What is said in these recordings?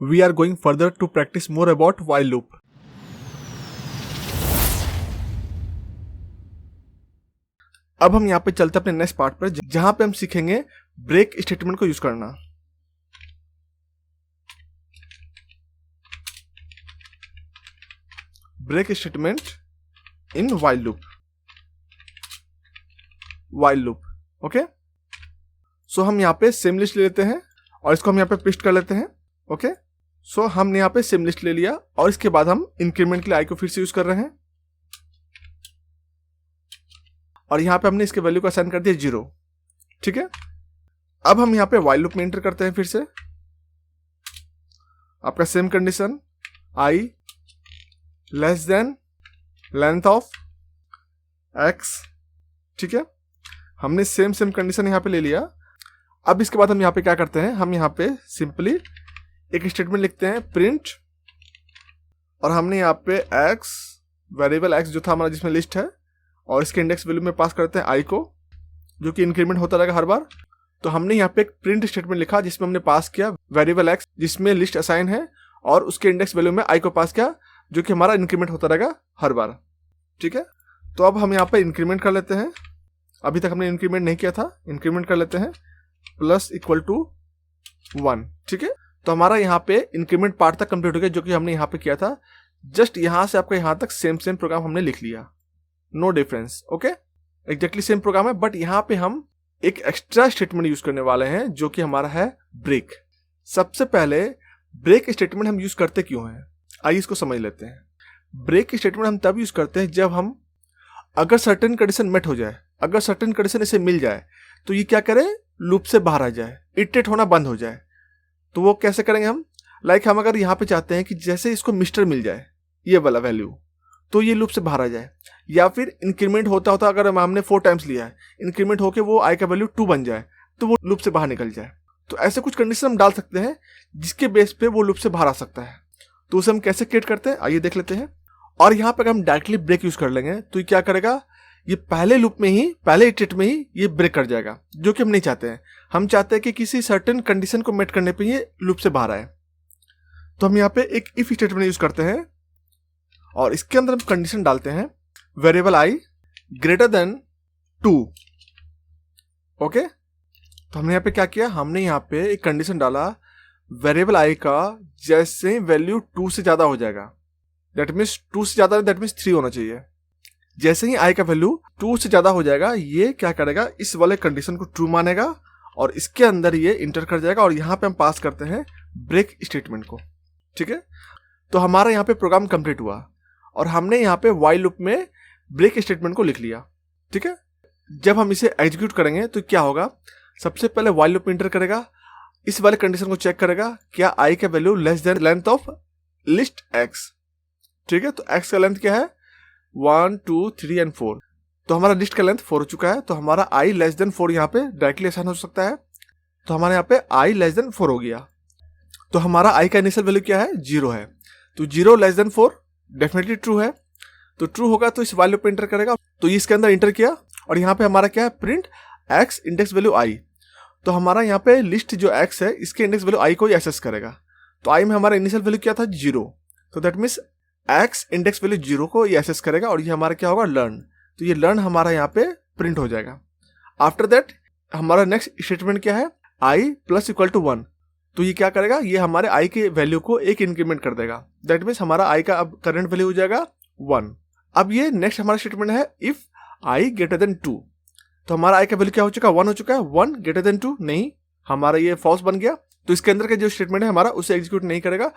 we are going further to practice more about while loop. अब हम यहाँ पे चलते हैं अपने नेक्स्ट पार्ट पर, जहां पे हम सीखेंगे ब्रेक स्टेटमेंट को यूज करना। Break statement in while loop। Okay, so हम यहाँ पे सेम लिस्ट ले लेते हैं और इसको हम यहाँ पे पेस्ट कर लेते हैं। ओके, सो हमने यहाँ पे सेम लिस्ट ले लिया और इसके बाद हम इंक्रीमेंट के लिए आई को फिर से यूज कर रहे हैं और यहाँ पे हमने इसके वैल्यू को असाइन कर दिया 0। ठीक है, अब हम यहाँ पे while loop में एंटर करते हैं फिर से आपका same condition i less than length of x। ठीक है, हमने सेम कंडीशन यहाँ पे ले लिया। अब इसके बाद हम यहाँ पे क्या करते हैं, हम यहाँ पे सिंपली एक स्टेटमेंट लिखते हैं प्रिंट, और हमने यहाँ पे x वेरिएबल x जो था हमारा जिसमें लिस्ट है और इसके इंडेक्स वैल्यू में पास करते हैं i को, जो कि इंक्रीमेंट होता रहेगा हर बार। तो हमने यहाँ पे एक प्रिंट स्टेटमेंट लिखा जिसमें हमने पास किया वेरिएबल x जिसमें लिस्ट असाइन है और उसके इंडेक्स वैल्यू में i को पास किया, जो कि हमारा इंक्रीमेंट होता रहेगा हर बार। ठीक है, तो अब हम यहाँ पे इंक्रीमेंट कर लेते हैं। अभी तक हमने इंक्रीमेंट नहीं किया था, इंक्रीमेंट कर लेते हैं प्लस इक्वल टू 1। ठीक है, तो हमारा यहाँ पे इंक्रीमेंट पार्ट तक कंप्लीट हो गया जो कि हमने यहाँ पे किया था। जस्ट यहाँ से आपका यहाँ तक सेम प्रोग्राम हमने लिख लिया, no difference. Okay, exactly same program है, बट यहाँ पे हम एक एक्स्ट्रा स्टेटमेंट यूज करने वाले हैं जो कि हमारा है ब्रेक। सबसे पहले ब्रेक स्टेटमेंट हम यूज करते क्यों हैं, आइए इसको समझ लेते हैं। ब्रेक स्टेटमेंट हम तब यूज करते हैं जब हम अगर सर्टेन कंडीशन मेट हो जाए, अगर सर्टेन कंडीशन इसे मिल जाए तो ये क्या करे, लूप से बाहर आ जाए, इटरेट होना बंद हो जाए। तो वो कैसे करेंगे हम, हम अगर यहाँ पे चाहते हैं कि जैसे इसको मिस्टर मिल जाए ये वाला वैल्यू, तो ये लूप से बाहर आ जाए, या फिर इंक्रीमेंट होता अगर हमने 4 टाइम्स लिया है, इंक्रीमेंट होके वो आई का वैल्यू 2 बन जाए तो वो लूप से बाहर निकल जाए। तो ऐसे कुछ कंडीशन हम डाल सकते हैं जिसके बेस पे वो लूप से बाहर आ सकता है। तो उसे हम कैसे क्रिएट करते हैं आइए देख लेते हैं। और यहाँ पे अगर हम डायरेक्टली ब्रेक यूज कर लेंगे तो ये क्या करेगा, ये पहले लूप में ही, पहले इटरेट में ही ये ब्रेक कर जाएगा, जो कि हम नहीं चाहते हैं। हम चाहते हैं कि किसी सर्टेन कंडीशन को मेट करने पे ये लूप से बाहर आए। तो हम यहाँ पे एक इफ स्टेटमेंट यूज करते हैं और इसके अंदर हम कंडीशन डालते हैं variable i greater than 2। Okay, तो हमने यहाँ पे क्या किया, हमने यहाँ पे एक कंडीशन डाला वेरिएबल i का जैसे वैल्यू 2 से ज्यादा हो जाएगा, दैट मीन्स 2 से ज्यादा, दैट मीन्स 3 होना चाहिए। जैसे ही i का वैल्यू 2 से ज्यादा हो जाएगा, ये क्या करेगा, इस वाले कंडीशन को ट्रू मानेगा और इसके अंदर ये इंटर कर जाएगा और यहाँ पे हम पास करते हैं ब्रेक स्टेटमेंट को। ठीक है, तो हमारा यहाँ पे प्रोग्राम कंप्लीट हुआ और हमने यहाँ पे while लूप में ब्रेक स्टेटमेंट को लिख लिया। ठीक है, जब हम इसे एग्जीक्यूट करेंगे तो क्या होगा, सबसे पहले while लूप में इंटर करेगा, इस वाले कंडीशन को चेक करेगा क्या i का value less than length of list x। ठीक है, तो x का लेंथ क्या है 1 2 3 एंड 4, तो हमारा लिस्ट का लेंथ 4 हो चुका है, तो हमारा i लेस देन 4 यहाँ पे डायरेक्टली असाइन हो सकता है। तो हमारे यहाँ पे i लेस देन 4 हो गया, तो हमारा i का इनिशियल वैल्यू क्या है 0 है, तो 0 लेस देन 4 डेफिनेटली ट्रू है। तो ट्रू होगा तो इस वाले लूप पे इंटर करेगा, तो इसके अंदर इंटर किया और यहाँ पे हमारा क्या है print x index value i। तो हमारा यहाँ पे लिस्ट जो x है इसके इंडेक्स वैल्यू i को ही एक्सेस करेगा। तो i में हमारा इनिशियल वैल्यू क्या था 0, तो that means x index value 0 को ये एक्सेस करेगा और ये हमारा क्या होगा लर्न, तो ये लर्न हमारा यहाँ पे प्रिंट हो जाएगा। आफ्टर दैट हमारा नेक्स्ट स्टेटमेंट क्या है i प्लस इक्वल टू 1, तो ये क्या करेगा, ये हमारे i के वैल्यू को एक इंक्रीमेंट कर देगा, दैट मीन्स हमारा i का अब करंट वैल्यू हो जाएगा 1। अब ये नेक्स्ट हमारा स्टेटमेंट है इफ i ग्रेटर देन 2, तो हमारा i का वैल्यू क्या हो चुका है 1 हो चुका है, 1 ग्रेटर देन 2 नहीं, हमारा ये फॉल्स बन गया, तो इसके अंदर का जो स्टेटमेंट है हमारा उसे एग्जीक्यूट नहीं करेगा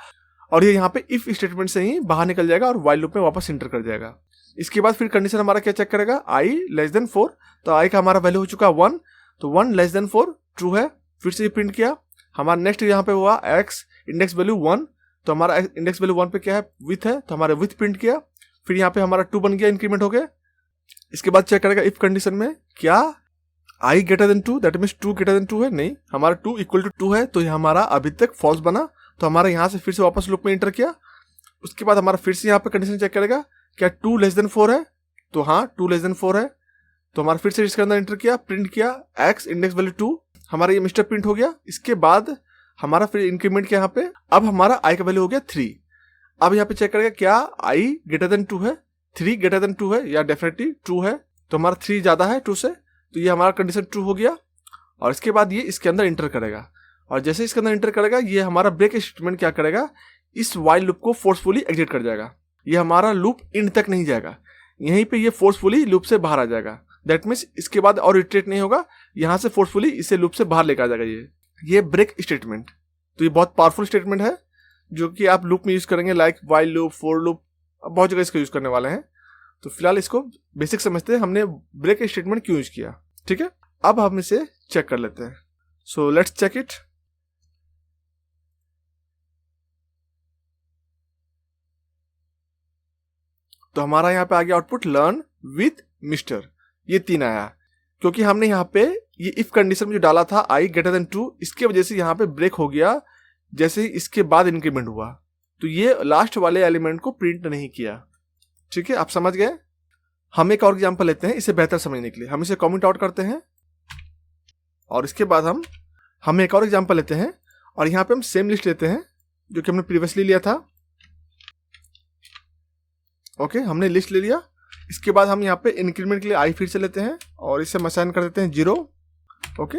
और ये यहाँ पे इफ स्टेटमेंट से ही बाहर निकल जाएगा और while लूप में वापस इंटर कर जाएगा। इसके बाद फिर कंडीशन हमारा क्या चेक करेगा i लेस देन 4, तो i का हमारा वैल्यू हो चुका है 1, तो 1 लेस देन 4 ट्रू है, फिर से प्रिंट किया। हमारा नेक्स्ट यहाँ पे हुआ x इंडेक्स वैल्यू 1, तो हमारा इंडेक्स वैल्यू 1 पे क्या है विथ है, तो हमारा विथ प्रिंट किया, फिर यहाँ पे हमारा 2 बन गया इंक्रीमेंट हो गया। इसके बाद चेक करेगा इफ कंडीशन में क्या i greater than 2, that means 2 greater than 2 है, नहीं हमारा 2 इक्वल टू 2 है, तो ये हमारा अभी तक फॉल्स बना, तो हमारा यहाँ से फिर से वापस लूप में इंटर किया। उसके बाद हमारा फिर से यहाँ पे कंडीशन चेक करेगा क्या 2 लेस देन 4 है, तो हाँ 2 लेस देन 4 है, तो हमारा फिर से इसके अंदर इंटर किया, प्रिंट किया x इंडेक्स वैल्यू 2, हमारा ये मिस्टर प्रिंट हो गया। इसके बाद हमारा फिर इंक्रीमेंट क्या यहाँ पे, अब हमारा आई का वैल्यू हो गया 3। अब यहाँ पे चेक करेगा क्या आई ग्रेटर देन 2 है, 3 ग्रेटर देन 2 है या डेफिनेटली ट्रू है, तो हमारा 3 ज्यादा है 2 से, तो ये हमारा कंडीशन ट्रू हो गया। और इसके बाद ये इसके अंदर इंटर करेगा, और जैसे इसके अंदर इंटर करेगा ये हमारा ब्रेक स्टेटमेंट क्या करेगा, इस वाइल लूप को फोर्सफुली एग्जिट कर जाएगा। ये हमारा लूप इंड तक नहीं जाएगा, यहीं पे ये फोर्सफुली लूप से बाहर आ जाएगा। दैट मीन्स इसके बाद और इटरेट नहीं होगा, यहाँ से फोर्सफुली इसे लूप से बाहर लेकर आ जाएगा ये ब्रेक स्टेटमेंट। तो ये बहुत पावरफुल स्टेटमेंट है जो कि आप लूप में यूज करेंगे, like while loop, for loop, बहुत जगह इसका यूज करने वाले हैं। तो फिलहाल इसको बेसिक समझते हैं हमने ब्रेक स्टेटमेंट क्यों यूज किया। ठीक है, अब हम इसे चेक कर लेते हैं। So let's check it. तो हमारा यहाँ पे आ गया आउटपुट लर्न विथ मिस्टर, ये 3 आया क्योंकि हमने यहाँ पे ये इफ कंडीशन में जो डाला था आई ग्रेटर देन 2, इसके वजह से यहाँ पे ब्रेक हो गया जैसे ही इसके बाद इंक्रीमेंट हुआ, तो ये लास्ट वाले एलिमेंट को प्रिंट नहीं किया। ठीक है, आप समझ गए। हम एक और एग्जांपल लेते हैं इसे बेहतर समझने के लिए। हम इसे कमेंट आउट करते हैं और इसके बाद हम एक और एग्जांपल लेते हैं और यहाँ पे हम सेम लिस्ट लेते हैं जो कि हमने प्रीवियसली लिया था। ओके, हमने लिस्ट ले लिया। इसके बाद हम यहाँ पे इंक्रीमेंट के लिए आई फिर से लेते हैं और इसे हम असाइन कर देते हैं 0। ओके,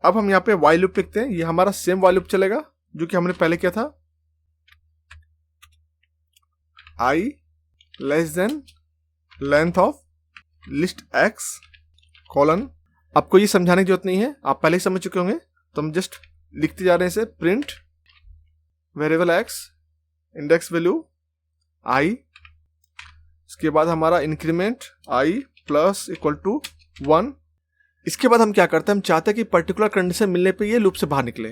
अब हम यहाँ पे वाइल लूप लिखते हैं, ये हमारा सेम वाइल लूप चलेगा जो कि हमने पहले किया था। I less than length of list x colon. आपको ये समझाने की जरूरत नहीं है, आप पहले ही समझ चुके होंगे, तो हम जस्ट लिखते जा रहे हैं इसे। Print variable x index value I, इसके बाद हमारा increment I plus equal to 1। इसके बाद हम क्या करते हैं, हम चाहते हैं कि पर्टिकुलर कंडीशन मिलने पे ये लूप से बाहर निकले।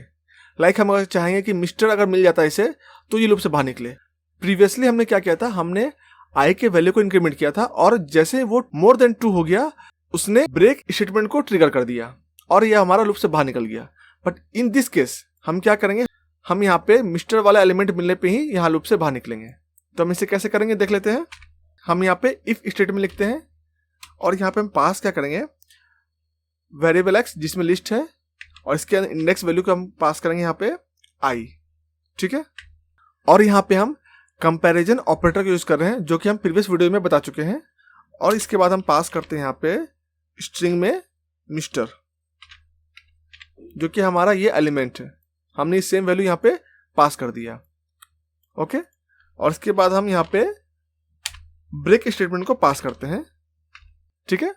लाइक हम अगर चाहेंगे कि मिस्टर अगर मिल जाता है इसे तो ये लूप से बाहर निकले। प्रीवियसली हमने क्या किया था, हमने आई के वैल्यू को इंक्रीमेंट किया था और जैसे वो मोर देन 2 हो गया उसने ब्रेक स्टेटमेंट को ट्रिगर कर दिया और ये हमारा लूप से बाहर निकल गया। बट इन दिस केस हम क्या करेंगे, हम यहाँ पे मिस्टर वाला एलिमेंट मिलने पे ही यहाँ लूप से बाहर निकलेंगे। तो हम इसे कैसे करेंगे देख लेते हैं। हम यहाँ पे इफ स्टेटमेंट लिखते हैं और यहाँ पे हम पास क्या करेंगे, वेरिएबल एक्स जिसमें लिस्ट है और इसके इंडेक्स वैल्यू को हम पास करेंगे यहाँ पे आई। ठीक है, और यहाँ पे हम कंपैरिजन ऑपरेटर का यूज कर रहे हैं जो कि हम प्रीवियस वीडियो में बता चुके हैं। और इसके बाद हम पास करते हैं यहाँ पे स्ट्रिंग में मिस्टर जो कि हमारा ये एलिमेंट है, हमने सेम वैल्यू यहाँ पे पास कर दिया। ओके, और इसके बाद हम यहाँ पे ब्रेक स्टेटमेंट को पास करते हैं। ठीक है,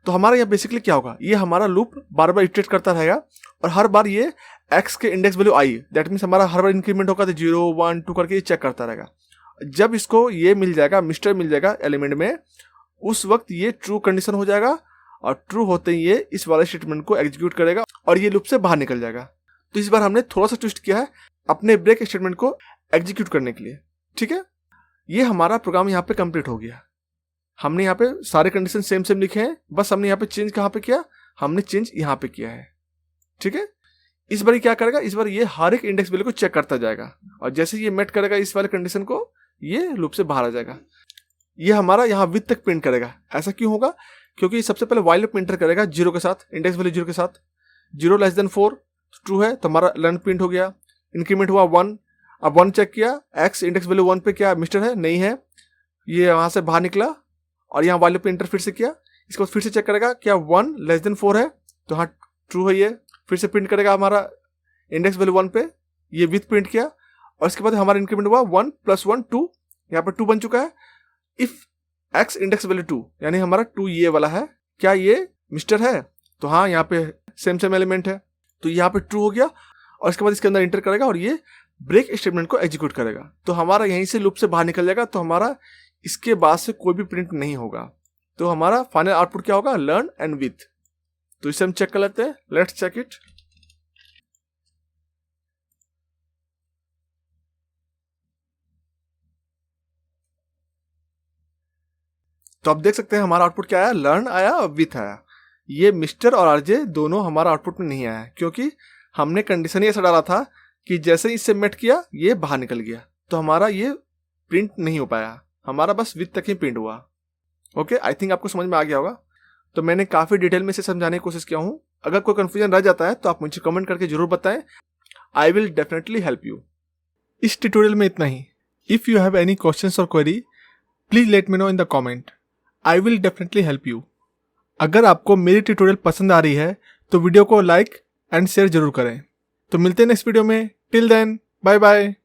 तो हमारा यहाँ बेसिकली क्या होगा, ये हमारा लूप बार बार इटरेट करता रहेगा और हर बार ये x के index value I, that means हमारा हर बार इंक्रीमेंट होगा तो 0 1 2 करके ये चेक करता रहेगा। जब इसको ये मिल जाएगा, मिस्टर मिल जाएगा एलिमेंट में, उस वक्त ये ट्रू कंडीशन हो जाएगा और ट्रू होते ही ये इस वाले स्टेटमेंट को एग्जीक्यूट करेगा और ये लूप से बाहर निकल जाएगा। तो इस बार हमने थोड़ा सा ट्विस्ट किया है अपने ब्रेक स्टेटमेंट को एग्जीक्यूट करने के लिए। ठीक है, ये हमारा प्रोग्राम यहाँ पे कंप्लीट हो गया। हमने यहाँ पे सारे कंडीशन सेम लिखे हैं, बस हमने यहाँ पे चेंज कहाँ पे किया, हमने चेंज यहाँ पे किया है। ठीक है, इस बार क्या करेगा, इस बार ये हर एक इंडेक्स वैल्यू को चेक करता जाएगा और जैसे ये मेट करेगा इस वाले कंडीशन को, ये लूप से बाहर आ जाएगा। ये हमारा यहाँ विथ तक प्रिंट करेगा। ऐसा क्यों होगा, क्योंकि सबसे पहले वाइल लूप इंटर करेगा 0 के साथ, इंडेक्स वैल्यू 0 के साथ। 0 लेस देन 4 ट्रू है तो हमारा लर्न प्रिंट हो गया। इंक्रीमेंट हुआ 1, अब 1 चेक किया, एक्स इंडेक्स वैल्यू 1 पे क्या मिस्टर है, नहीं है, ये वहां से बाहर निकला और यहाँ वाले पे इंटर फिर से किया। इसको फिर से चेक करेगा क्या 1 लेस देन 4 है, तो हाँ ट्रू है, ये फिर से प्रिंट करेगा हमारा इंडेक्स वैल्यू 1 पे, ये विथ प्रिंट किया और इसके बाद हमारा इंक्रीमेंट हुआ 1 + 1 2, यहाँ पर 2 बन चुका है। इफ एक्स इंडेक्स वैल्यू 2 यानी हमारा 2 ये वाला है, क्या ये मिस्टर है, तो हाँ यहाँ पे सेम एलिमेंट है, तो यहाँ पे ट्रू हो गया और इसके बाद इसके अंदर इंटर करेगा और ये ब्रेक स्टेटमेंट को एग्जीक्यूट करेगा। तो हमारा यहीं से लूप से बाहर निकल जाएगा, तो हमारा इसके बाद से कोई भी प्रिंट नहीं होगा। तो हमारा फाइनल आउटपुट क्या होगा, लर्न एंड विथ। तो इसे हम चेक कर लेते हैं, लेट्स चेक इट। तो आप देख सकते हैं हमारा आउटपुट क्या आया, लर्न आया और विथ आया। ये मिस्टर और आरजे दोनों हमारा आउटपुट में नहीं आया क्योंकि हमने कंडीशन ऐसा डाला था कि जैसे ही इससे मेट किया ये बाहर निकल गया, तो हमारा ये प्रिंट नहीं हो पाया, हमारा बस विथ तक ही प्रिंट हुआ। ओके, आई थिंक आपको समझ में आ गया होगा। तो मैंने काफ़ी डिटेल में इसे समझाने की कोशिश किया हूँ। अगर कोई कन्फ्यूजन रह जाता है तो आप मुझे कमेंट करके जरूर बताएं। I will definitely help you. इस ट्यूटोरियल में इतना ही। If you have any questions और query please let me know in the comment, I will definitely help you. अगर आपको मेरी ट्यूटोरियल पसंद आ रही है तो वीडियो को लाइक एंड शेयर जरूर करें। तो मिलते हैं नेक्स्ट वीडियो में। Till then bye bye.